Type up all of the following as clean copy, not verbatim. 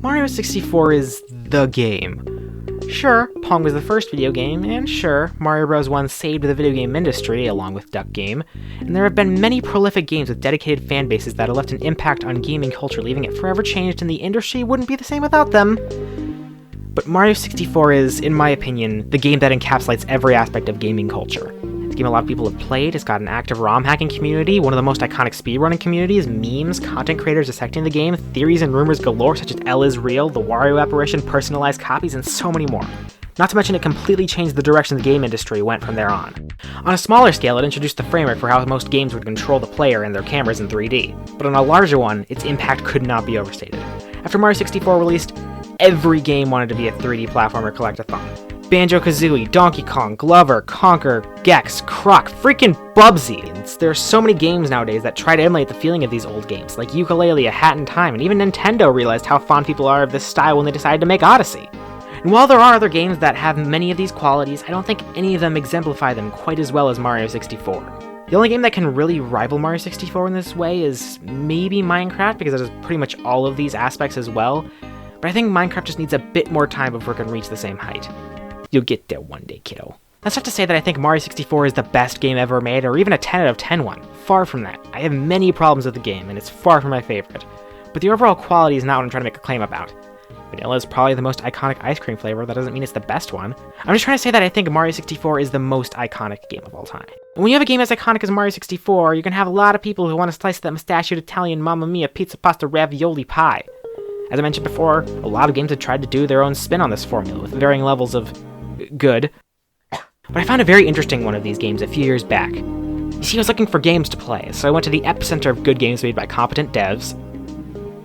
Mario 64 is the game. Sure, Pong was the first video game, and sure, Mario Bros. 1 saved the video game industry, along with Duck Game, and there have been many prolific games with dedicated fan bases that have left an impact on gaming culture, leaving it forever changed, and the industry wouldn't be the same without them. But Mario 64 is, in my opinion, the game that encapsulates every aspect of gaming culture. It's a game a lot of people have played, it's got an active ROM hacking community, one of the most iconic speedrunning communities, memes, content creators dissecting the game, theories and rumors galore such as L is real, the Wario apparition, personalized copies, and so many more. Not to mention it completely changed the direction the game industry went from there on. On a smaller scale, it introduced the framework for how most games would control the player and their cameras in 3D, but on a larger one, its impact could not be overstated. After Mario 64 released, every game wanted to be a 3D platformer collectathon. Banjo-Kazooie, Donkey Kong, Glover, Conker, Gex, Croc, freaking Bubsy. There are so many games nowadays that try to emulate the feeling of these old games, like Yooka-Laylee, A Hat in Time, and even Nintendo realized how fond people are of this style when they decided to make Odyssey. And while there are other games that have many of these qualities, I don't think any of them exemplify them quite as well as Mario 64. The only game that can really rival Mario 64 in this way is maybe Minecraft, because it has pretty much all of these aspects as well, but I think Minecraft just needs a bit more time before it can reach the same height. You'll get there one day, kiddo. That's not to say that I think Mario 64 is the best game ever made, or even a 10 out of 10 one. Far from that. I have many problems with the game, and it's far from my favorite. But the overall quality is not what I'm trying to make a claim about. Vanilla is probably the most iconic ice cream flavor, that doesn't mean it's the best one. I'm just trying to say that I think Mario 64 is the most iconic game of all time. And when you have a game as iconic as Mario 64, you're gonna have a lot of people who want to slice that mustachioed Italian Mamma Mia pizza pasta ravioli pie. As I mentioned before, a lot of games have tried to do their own spin on this formula, with varying levels of good. But I found a very interesting one of these games a few years back. You see, I was looking for games to play, so I went to the epicenter of good games made by competent devs,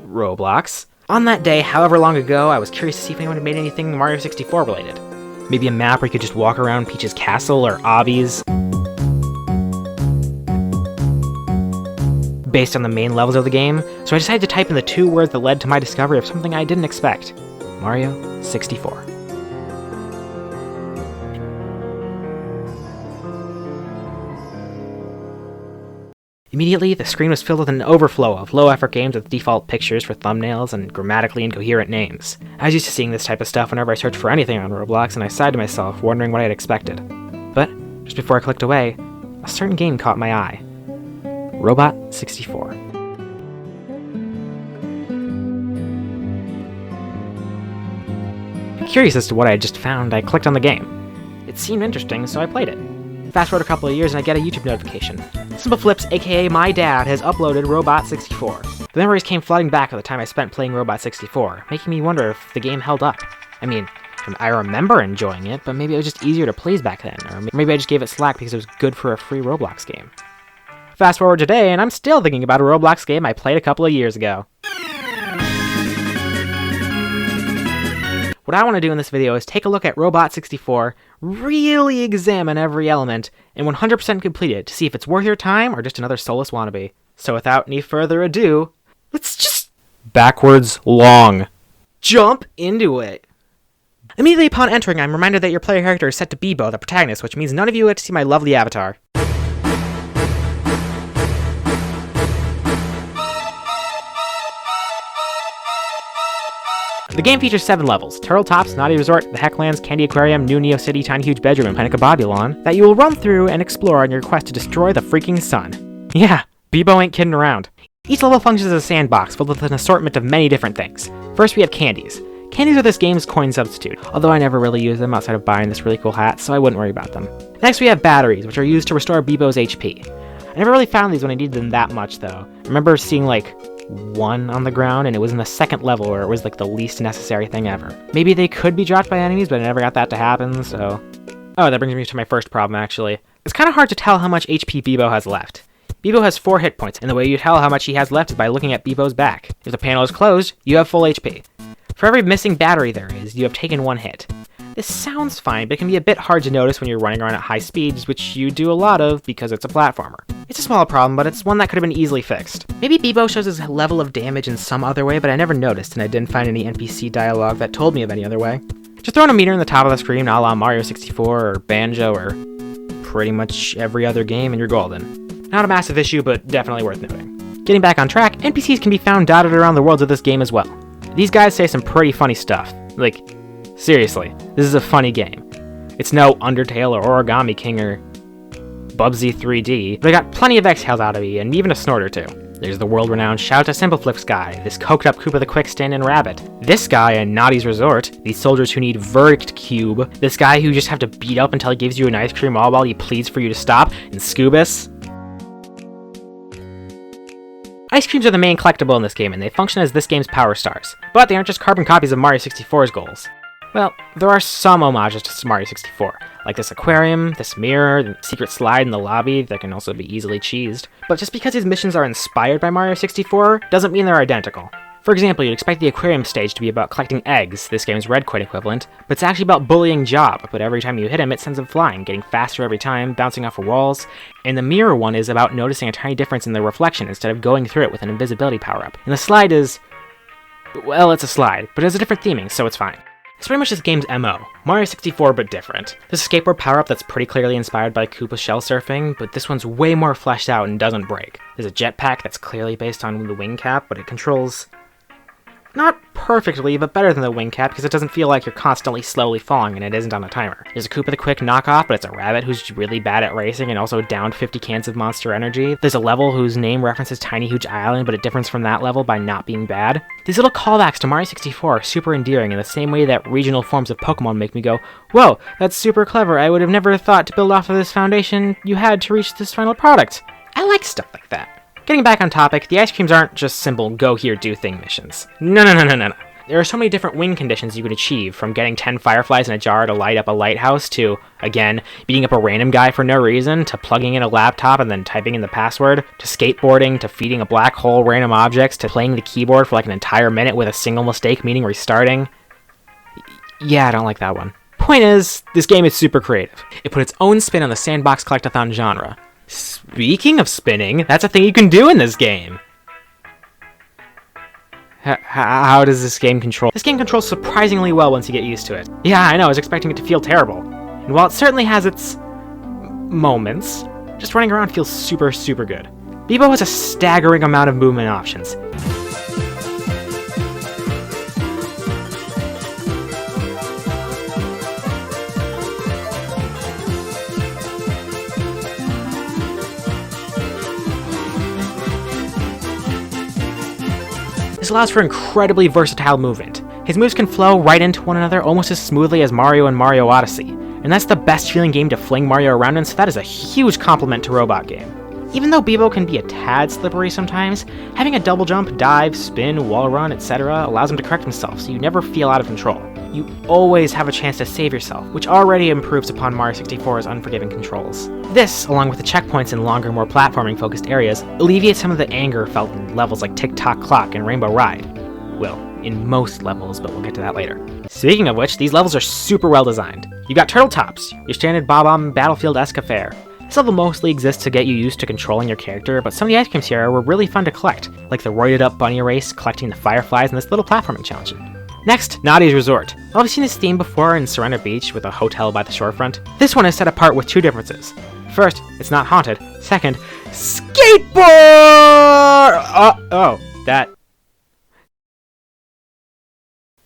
Roblox. On that day, however long ago, I was curious to see if anyone had made anything Mario 64 related. Maybe a map where you could just walk around Peach's castle, or obbies based on the main levels of the game, so I decided to type in the 2 words that led to my discovery of something I didn't expect. Mario 64. Immediately, the screen was filled with an overflow of low-effort games with default pictures for thumbnails and grammatically incoherent names. I was used to seeing this type of stuff whenever I searched for anything on Roblox, and I sighed to myself, wondering what I had expected. But, just before I clicked away, a certain game caught my eye. Robot 64. Curious as to what I had just found, I clicked on the game. It seemed interesting, so I played it. Fast forward a couple of years and I get a YouTube notification. Simple Flips, aka my dad, has uploaded Robot 64. The memories came flooding back of the time I spent playing Robot 64, making me wonder if the game held up. I mean, I remember enjoying it, but maybe it was just easier to please back then, or maybe I just gave it slack because it was good for a free Roblox game. Fast forward today, and I'm still thinking about a Roblox game I played a couple of years ago. What I want to do in this video is take a look at Robot 64, really examine every element, and 100% complete it to see if it's worth your time or just another soulless wannabe. So without any further ado, let's just backwards long jump into it. Immediately upon entering, I'm reminded that your player character is set to Beebo, the protagonist, which means none of you get to see my lovely avatar. The game features 7 levels: Turtle Tops, Knoddy Resort, the Hecklands, Candy Aquarium, New Neocity, Tiny Huge Bedroom, and Planet Kabobulon, that you will run through and explore on your quest to destroy the freaking sun. Yeah, Beebo ain't kidding around. Each level functions as a sandbox filled with an assortment of many different things. First we have candies. Candies are this game's coin substitute, although I never really use them outside of buying this really cool hat, so I wouldn't worry about them. Next we have batteries, which are used to restore Beebo's HP. I never really found these when I needed them that much though. I remember seeing like 1 on the ground, and it was in the second level where it was like the least necessary thing ever. Maybe they could be dropped by enemies, but I never got that to happen, so... Oh, that brings me to my first problem, actually. It's kind of hard to tell how much HP Beebo has left. Beebo has 4 hit points, and the way you tell how much he has left is by looking at Beebo's back. If the panel is closed, you have full HP. For every missing battery there is, you have taken 1 hit. This sounds fine, but it can be a bit hard to notice when you're running around at high speeds, which you do a lot of because it's a platformer. It's a small problem, but it's one that could have been easily fixed. Maybe Beebo shows his level of damage in some other way, but I never noticed, and I didn't find any NPC dialogue that told me of any other way. Just throwing a meter in the top of the screen a la Mario 64 or Banjo or pretty much every other game and you're golden. Not a massive issue, but definitely worth noting. Getting back on track, NPCs can be found dotted around the worlds of this game as well. These guys say some pretty funny stuff. Like, seriously, this is a funny game. It's no Undertale or Origami King or Bubsy 3D, but I got plenty of exhales out of me, and even a snort or two. There's the world-renowned Shout to Simpleflix guy, this coked-up Koopa the Quick stand-in rabbit, this guy in Knoddy's Resort, these soldiers who need Verdict Cube, this guy who you just have to beat up until he gives you an ice cream all while he pleads for you to stop, and Scubus. Ice creams are the main collectible in this game, and they function as this game's power stars, but they aren't just carbon copies of Mario 64's goals. Well, there are some homages to Mario 64, like this aquarium, this mirror, the secret slide in the lobby that can also be easily cheesed. But just because these missions are inspired by Mario 64 doesn't mean they're identical. For example, you'd expect the aquarium stage to be about collecting eggs, this game's Red Coin equivalent, but it's actually about bullying Job, but every time you hit him it sends him flying, getting faster every time, bouncing off of walls. And the mirror one is about noticing a tiny difference in the reflection instead of going through it with an invisibility power-up. And the slide is... well, it's a slide, but it has a different theming, so it's fine. It's pretty much this game's MO. Mario 64, but different. There's a skateboard power-up that's pretty clearly inspired by Koopa's shell surfing, but this one's way more fleshed out and doesn't break. There's a jetpack that's clearly based on the wing cap, but it controls... not perfectly, but better than the wing cap because it doesn't feel like you're constantly slowly falling and it isn't on a timer. There's a Koopa the Quick knockoff, but it's a rabbit who's really bad at racing and also downed 50 cans of Monster Energy. There's a level whose name references Tiny Huge Island, but it differs from that level by not being bad. These little callbacks to Mario 64 are super endearing in the same way that regional forms of Pokemon make me go, whoa, that's super clever, I would have never thought to build off of this foundation you had to reach this final product. I like stuff like that. Getting back on topic, the ice creams aren't just simple go here do thing missions. No. There are so many different win conditions you can achieve, from getting 10 fireflies in a jar to light up a lighthouse to, again, beating up a random guy for no reason, to plugging in a laptop and then typing in the password, to skateboarding, to feeding a black hole random objects, to playing the keyboard for like an entire minute with a single mistake meaning restarting. Yeah, I don't like that one. Point is, this game is super creative. It put its own spin on the sandbox collectathon genre. Speaking of spinning, that's a thing you can do in this game. How does this game control? This game controls surprisingly well once you get used to it. Yeah, I know, I was expecting it to feel terrible. And while it certainly has its moments, just running around feels super good. Beebo has a staggering amount of movement options. This allows for incredibly versatile movement. His moves can flow right into one another almost as smoothly as Mario and Mario Odyssey, and that's the best feeling game to fling Mario around in, so that is a huge compliment to Robot Game. Even though Beebo can be a tad slippery sometimes, having a double jump, dive, spin, wall run, etc. allows him to correct himself, so you never feel out of control. You always have a chance to save yourself, which already improves upon Mario 64's unforgiving controls. This, along with the checkpoints in longer, more platforming-focused areas, alleviates some of the anger felt in levels like Tick-Tock Clock and Rainbow Ride. Well, in most levels, but we'll get to that later. Speaking of which, these levels are super well designed. You got Turtle Tops, your standard Bob-omb Battlefield-esque affair. This level mostly exists to get you used to controlling your character, but some of the ice creams here were really fun to collect, like the roided up bunny race, collecting the fireflies, and this little platforming challenge. Next, Knoddy's Resort. Well, we've seen this theme before in Surrender Beach with a hotel by the shorefront. This one is set apart with two differences. First, it's not haunted. Second, skateboard! That...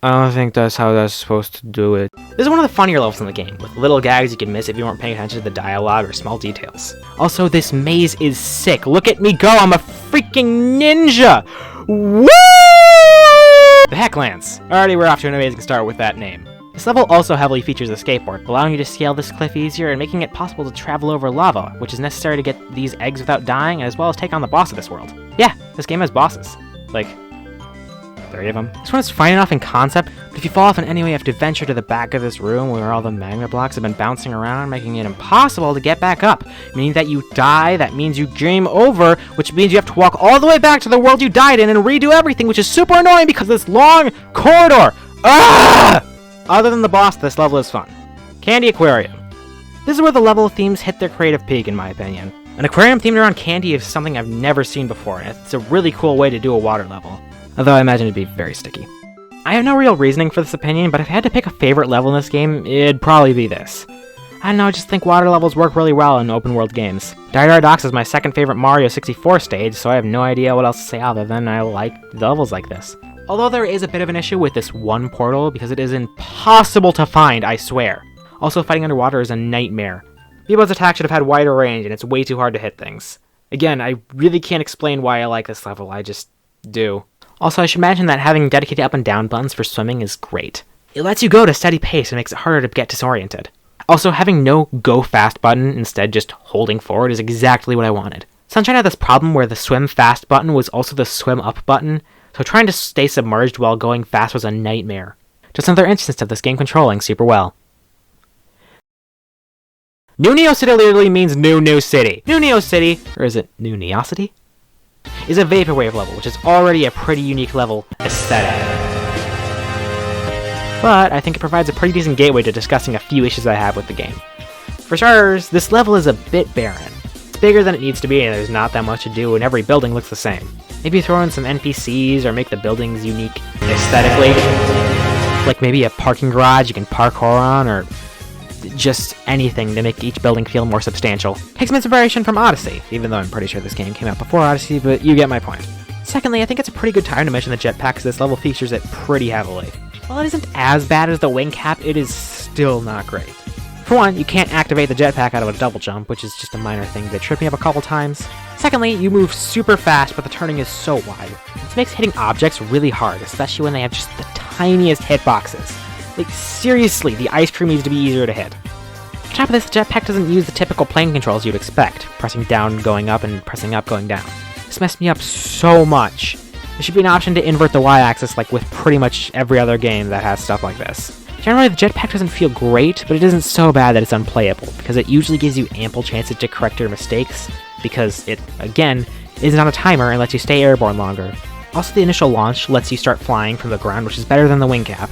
I don't think that's how that's supposed to do it. This is one of the funnier levels in the game, with little gags you can miss if you weren't paying attention to the dialogue or small details. Also, this maze is sick. Look at me go, I'm a freaking ninja! Woo! The Hecklands. Already we're off to an amazing start with that name. This level also heavily features a skateboard, allowing you to scale this cliff easier and making it possible to travel over lava, which is necessary to get these eggs without dying, as well as take on the boss of this world. Yeah, this game has bosses. Like, 3 of them. This one is fine enough in concept, but if you fall off in any way you have to venture to the back of this room where all the magma blocks have been bouncing around, making it impossible to get back up. Meaning that you die, that means you game over, which means you have to walk all the way back to the world you died in and redo everything, which is super annoying because of this long corridor. Ah! Other than the boss, this level is fun. Candy Aquarium. This is where the level themes hit their creative peak, in my opinion. An aquarium themed around candy is something I've never seen before, and it's a really cool way to do a water level. Although I imagine it'd be very sticky. I have no real reasoning for this opinion, but if I had to pick a favorite level in this game, it'd probably be this. I don't know, I just think water levels work really well in open world games. Dire Docks is my second favorite Mario 64 stage, so I have no idea what else to say other than I like levels like this. Although there is a bit of an issue with this one portal because it is impossible to find, I swear. Also, fighting underwater is a nightmare. Beebo's attack should have had wider range, and it's way too hard to hit things. Again, I really can't explain why I like this level, I just do. Also, I should mention that having dedicated up and down buttons for swimming is great. It lets you go at a steady pace and makes it harder to get disoriented. Also, having no go fast button, instead just holding forward, is exactly what I wanted. Sunshine had this problem where the swim fast button was also the swim up button, so trying to stay submerged while going fast was a nightmare. Just another instance of this game controlling super well. New Neocity literally means new city. New Neocity, or is it New Neocity? Is a vaporwave level, which is already a pretty unique level aesthetic. But I think it provides a pretty decent gateway to discussing a few issues I have with the game. For starters, this level is a bit barren. It's bigger than it needs to be and there's not that much to do and every building looks the same. Maybe throw in some NPCs or make the buildings unique aesthetically. Like maybe a parking garage you can parkour on, or just anything to make each building feel more substantial. Take some inspiration from Odyssey, even though I'm pretty sure this game came out before Odyssey, but you get my point. Secondly, I think it's a pretty good time to mention the jetpack because this level features it pretty heavily. While it isn't as bad as the wing cap, it is still not great. For one, you can't activate the jetpack out of a double jump, which is just a minor thing that tripped me up a couple times. Secondly, you move super fast, but the turning is so wide. This makes hitting objects really hard, especially when they have just the tiniest hitboxes. Like, seriously, the ice cream needs to be easier to hit. On top of this, the jetpack doesn't use the typical plane controls you'd expect, pressing down going up and pressing up going down. This messed me up so much. There should be an option to invert the y-axis like with pretty much every other game that has stuff like this. Generally, the jetpack doesn't feel great, but it isn't so bad that it's unplayable, because it usually gives you ample chances to correct your mistakes, because it, again, isn't on a timer and lets you stay airborne longer. Also, the initial launch lets you start flying from the ground, which is better than the wing cap.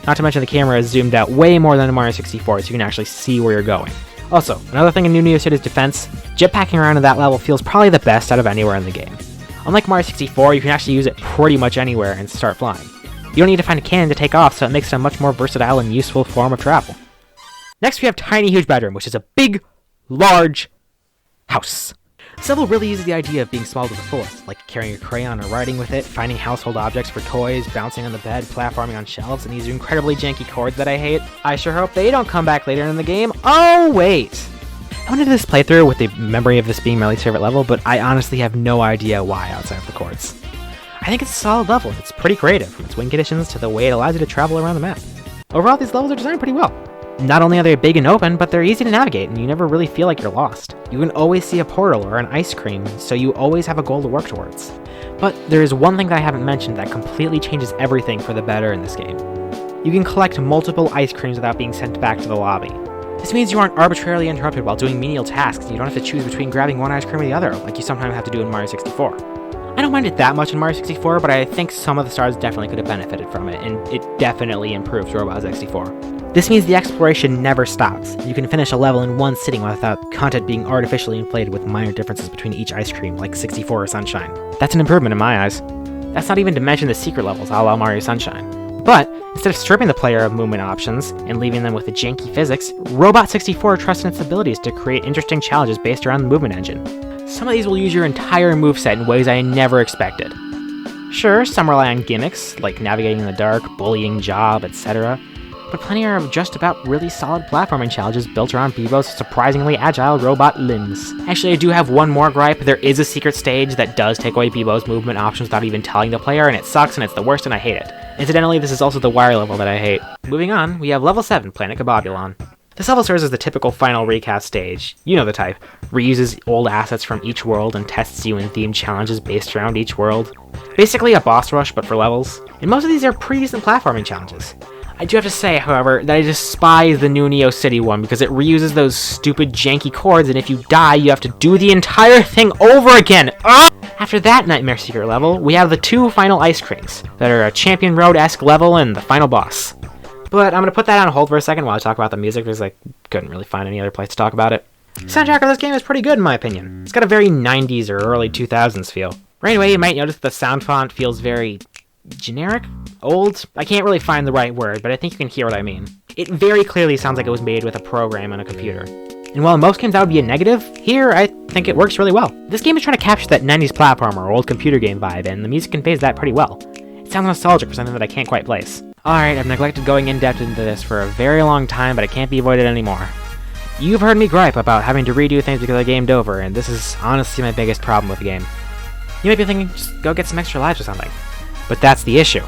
Not to mention the camera is zoomed out way more than in Mario 64, so you can actually see where you're going. Also, another thing in New Neocity's defense, jetpacking around at that level feels probably the best out of anywhere in the game. Unlike Mario 64, you can actually use it pretty much anywhere and start flying. You don't need to find a cannon to take off, so it makes it a much more versatile and useful form of travel. Next we have Tiny Huge Bedroom, which is a big, large house. This level really uses the idea of being small to the fullest, like carrying a crayon or writing with it, finding household objects for toys, bouncing on the bed, platforming on shelves, and these incredibly janky chords that I hate. I sure hope they don't come back later in the game. Oh, wait! I went into this playthrough with the memory of this being my least favorite level, but I honestly have no idea why outside of the chords. I think it's a solid level, and it's pretty creative, from its wing conditions to the way it allows you to travel around the map. Overall, these levels are designed pretty well. Not only are they big and open, but they're easy to navigate, and you never really feel like you're lost. You can always see a portal or an ice cream, so you always have a goal to work towards. But there is one thing that I haven't mentioned that completely changes everything for the better in this game. You can collect multiple ice creams without being sent back to the lobby. This means you aren't arbitrarily interrupted while doing menial tasks, and you don't have to choose between grabbing one ice cream or the other, like you sometimes have to do in Mario 64. I don't mind it that much in Mario 64, but I think some of the stars definitely could have benefited from it, and it definitely improves Robot 64. This means the exploration never stops. You can finish a level in one sitting without content being artificially inflated with minor differences between each ice cream, like 64 or Sunshine. That's an improvement in my eyes. That's not even to mention the secret levels a la Mario Sunshine. But, instead of stripping the player of movement options and leaving them with the janky physics, Robot 64 trusts in its abilities to create interesting challenges based around the movement engine. Some of these will use your entire moveset in ways I never expected. Sure, some rely on gimmicks, like navigating in the dark, bullying Job, etc., but plenty are just about really solid platforming challenges built around Beebo's surprisingly agile robot limbs. Actually, I do have one more gripe. There is a secret stage that does take away Beebo's movement options without even telling the player, and it sucks and it's the worst and I hate it. Incidentally, this is also the Wario level that I hate. Moving on, we have level 7, Planet Kabobulon. This level serves as the typical final recast stage. You know the type. Reuses old assets from each world and tests you in themed challenges based around each world. Basically a boss rush, but for levels. And most of these are pretty decent platforming challenges. I do have to say, however, that I despise the new Neocity one because it reuses those stupid janky chords, and if you die, you have to do the entire thing over again. Ugh! After that Nightmare Secret level, we have the 2 final ice creams that are a Champion Road-esque level and the final boss. But I'm going to put that on hold for a second while I talk about the music because I couldn't really find any other place to talk about it. The soundtrack of this game is pretty good in my opinion. It's got a very 90s or early 2000s feel. Right away, you might notice that the sound font feels very generic? Old? I can't really find the right word, but I think you can hear what I mean. It very clearly sounds like it was made with a program on a computer. And while in most games that would be a negative, here I think it works really well. This game is trying to capture that 90s platformer or old computer game vibe, and the music conveys that pretty well. It sounds nostalgic for something that I can't quite place. Alright, I've neglected going in-depth into this for a very long time, but I can't be avoided anymore. You've heard me gripe about having to redo things because I gamed over, and this is honestly my biggest problem with the game. You might be thinking, just go get some extra lives or something. But that's the issue.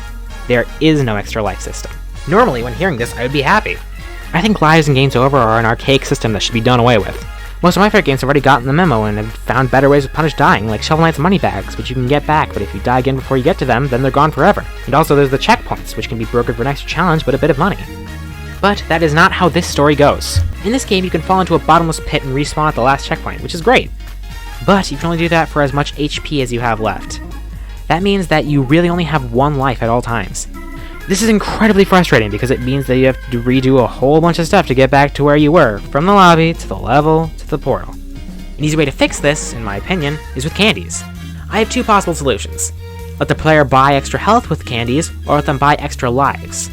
There is no extra life system. Normally, when hearing this, I would be happy. I think lives in games over are an archaic system that should be done away with. Most of my favorite games have already gotten the memo and have found better ways to punish dying, like Shovel Knight's money bags, which you can get back, but if you die again before you get to them, then they're gone forever. And also there's the checkpoints, which can be brokered for an extra challenge, but a bit of money. But that is not how this story goes. In this game, you can fall into a bottomless pit and respawn at the last checkpoint, which is great. But you can only do that for as much HP as you have left. That means that you really only have one life at all times. This is incredibly frustrating because it means that you have to redo a whole bunch of stuff to get back to where you were, from the lobby, to the level, to the portal. An easy way to fix this, in my opinion, is with candies. I have two possible solutions. Let the player buy extra health with candies, or let them buy extra lives.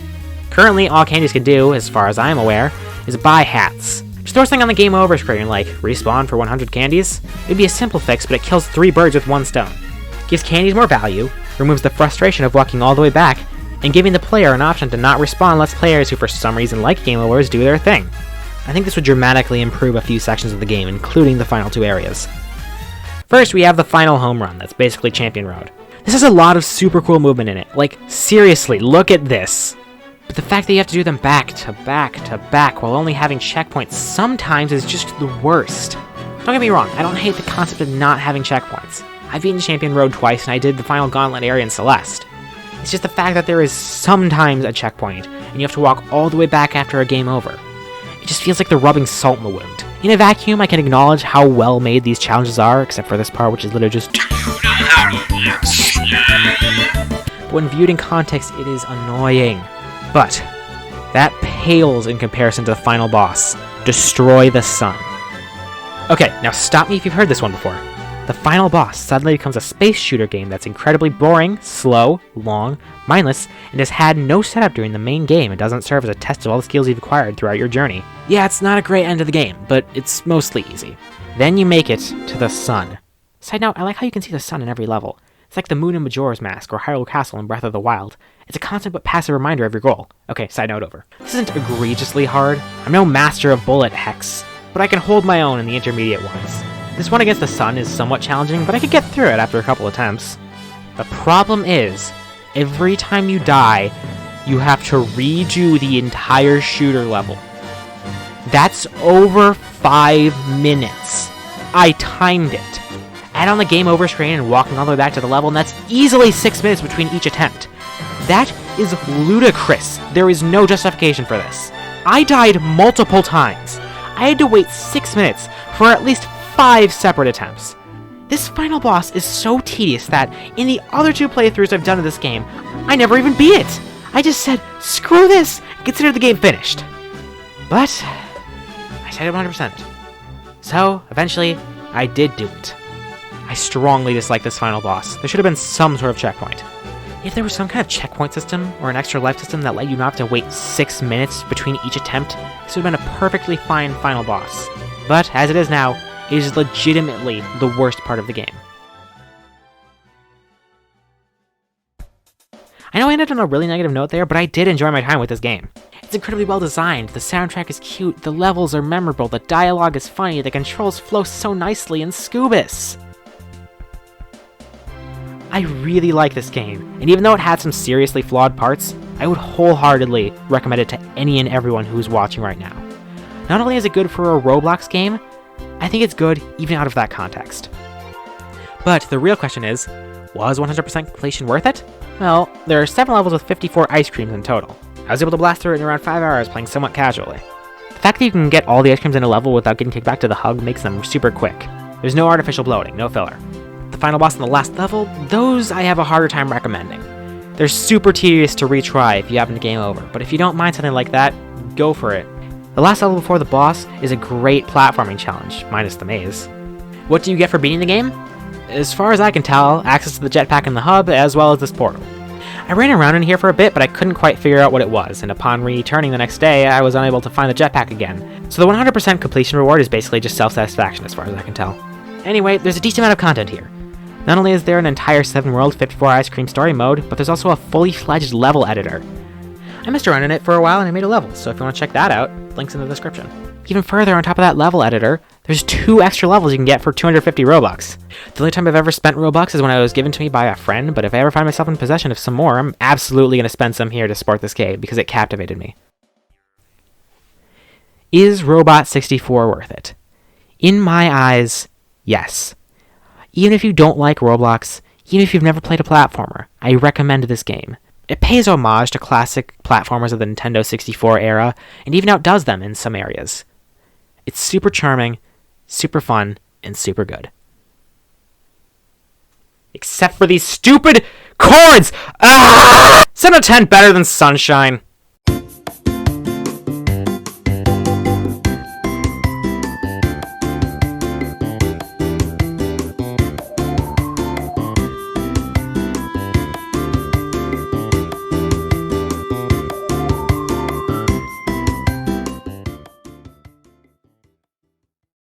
Currently, all candies can do, as far as I am aware, is buy hats. Just throw something on the game over screen like, respawn for 100 candies. It would be a simple fix, but it kills 3 birds with 1 stone. Gives candies more value, removes the frustration of walking all the way back, and giving the player an option to not respawn lets players who for some reason like game overs do their thing. I think this would dramatically improve a few sections of the game, including the final 2 areas. First, we have the final home run, that's basically Champion Road. This has a lot of super cool movement in it, like, seriously, look at this! But the fact that you have to do them back to back to back while only having checkpoints sometimes is just the worst. Don't get me wrong, I don't hate the concept of not having checkpoints. I've beaten Champion Road twice and I did the final Gauntlet area in Celeste. It's just the fact that there is sometimes a checkpoint, and you have to walk all the way back after a game over. It just feels like they're rubbing salt in the wound. In a vacuum, I can acknowledge how well made these challenges are, except for this part which is literally just but when viewed in context, it is annoying. But that pales in comparison to the final boss, Destroy the Sun. Okay, now stop me if you've heard this one before. The final boss suddenly becomes a space shooter game that's incredibly boring, slow, long, mindless, and has had no setup during the main game and doesn't serve as a test of all the skills you've acquired throughout your journey. Yeah, it's not a great end of the game, but it's mostly easy. Then you make it to the sun. Side note, I like how you can see the sun in every level. It's like the moon in Majora's Mask or Hyrule Castle in Breath of the Wild. It's a constant but passive reminder of your goal. Okay, side note over. This isn't egregiously hard. I'm no master of bullet hex, but I can hold my own in the intermediate ones. This one against the sun is somewhat challenging, but I could get through it after a couple attempts. The problem is, every time you die, you have to redo the entire shooter level. That's over 5 minutes. I timed it. Add on the game over screen and walking all the way back to the level, and that's easily 6 minutes between each attempt. That is ludicrous. There is no justification for this. I died multiple times. I had to wait 6 minutes for at least 5 separate attempts. This final boss is so tedious that, in the other 2 playthroughs I've done of this game, I never even beat it! I just said, screw this, consider the game finished. But, I said it 100%. So, eventually, I did do it. I strongly dislike this final boss. There should have been some sort of checkpoint. If there was some kind of checkpoint system, or an extra life system that let you not have to wait 6 minutes between each attempt, this would have been a perfectly fine final boss. But, as it is now, it is legitimately the worst part of the game. I know I ended on a really negative note there, but I did enjoy my time with this game. It's incredibly well designed, the soundtrack is cute, the levels are memorable, the dialogue is funny, the controls flow so nicely, and Scoobus! I really like this game, and even though it had some seriously flawed parts, I would wholeheartedly recommend it to any and everyone who's watching right now. Not only is it good for a Roblox game, I think it's good even out of that context. But the real question is, was 100% completion worth it? Well, there are 7 levels with 54 ice creams in total. I was able to blast through it in around 5 hours playing somewhat casually. The fact that you can get all the ice creams in a level without getting kicked back to the hub makes them super quick. There's no artificial bloating, no filler. The final boss in the last level, those I have a harder time recommending. They're super tedious to retry if you happen to game over, but if you don't mind something like that, go for it. The last level before the boss is a great platforming challenge, minus the maze. What do you get for beating the game? As far as I can tell, access to the jetpack in the hub, as well as this portal. I ran around in here for a bit, but I couldn't quite figure out what it was, and upon returning the next day, I was unable to find the jetpack again. So the 100% completion reward is basically just self-satisfaction as far as I can tell. Anyway, there's a decent amount of content here. Not only is there an entire 7-world 54 ice cream story mode, but there's also a fully fledged level editor. I messed around in it for a while and I made a level, so if you want to check that out, links in the description. Even further, on top of that level editor, there's 2 extra levels you can get for 250 Robux. The only time I've ever spent Robux is when it was given to me by a friend, but if I ever find myself in possession of some more, I'm absolutely going to spend some here to support this game, because it captivated me. Is Robot 64 worth it? In my eyes, yes. Even if you don't like Roblox, even if you've never played a platformer, I recommend this game. It pays homage to classic platformers of the Nintendo 64 era, and even outdoes them in some areas. It's super charming, super fun, and super good. Except for these stupid chords! Ah! 7 out of 10 better than Sunshine.